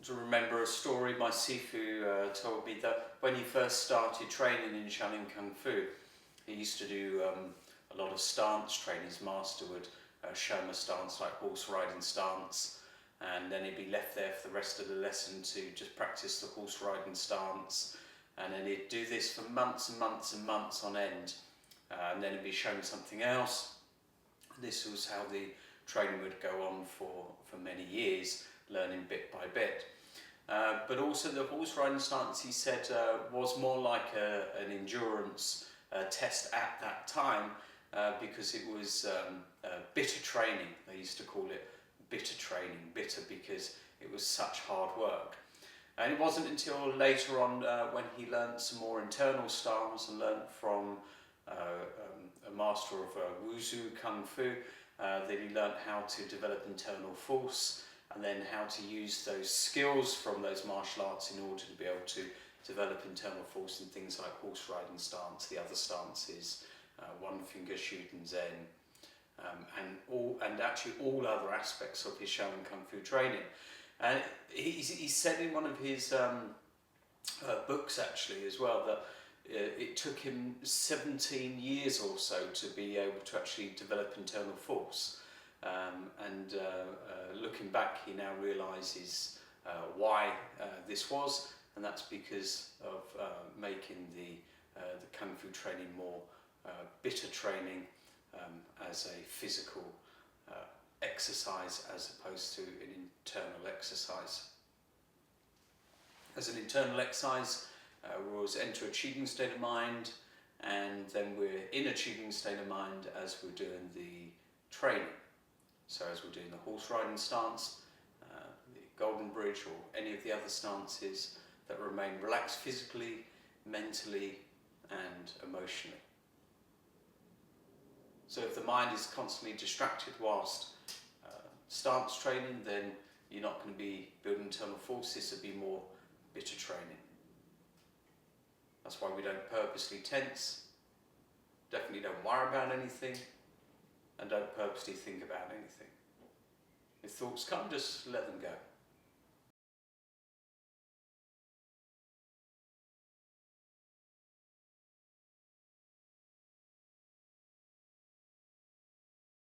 to remember a story my Sifu told me, that when he first started training in Shaolin Kung Fu, he used to do a lot of stance training. His master would show him a stance like horse riding stance, and then he'd be left there for the rest of the lesson to just practice the horse riding stance, and then he'd do this for months and months and months on end, and then he'd be shown something else. This was how the training would go on for many years, learning bit by bit. But also the horse riding stance, he said, was more like an endurance test at that time, because it was bitter training. They used to call it bitter training, bitter because it was such hard work. And it wasn't until later on when he learned some more internal styles and learned from a master of Wuzhu Kung Fu, that he learned how to develop internal force, and then how to use those skills from those martial arts in order to be able to develop internal force in things like horse riding stance, the other stances, one finger shooting Zen, and actually all other aspects of his Shaolin Kung Fu training. And he said in one of his books actually as well that it took him 17 years or so to be able to actually develop internal force. Looking back, he now realises why this was, and that's because of making the Kung Fu training more bitter training, as a physical exercise as opposed to an internal exercise. As an internal exercise, we always enter a qigong state of mind, and then we're in a qigong state of mind as we're doing the training. So as we're doing the horse riding stance, the golden bridge, or any of the other stances, that remain relaxed physically, mentally and emotionally. So if the mind is constantly distracted whilst stance training, then you're not going to be building internal force. This would be more bitter training. That's why we don't purposely tense, definitely don't worry about anything, and don't purposely think about anything. If thoughts come, just let them go.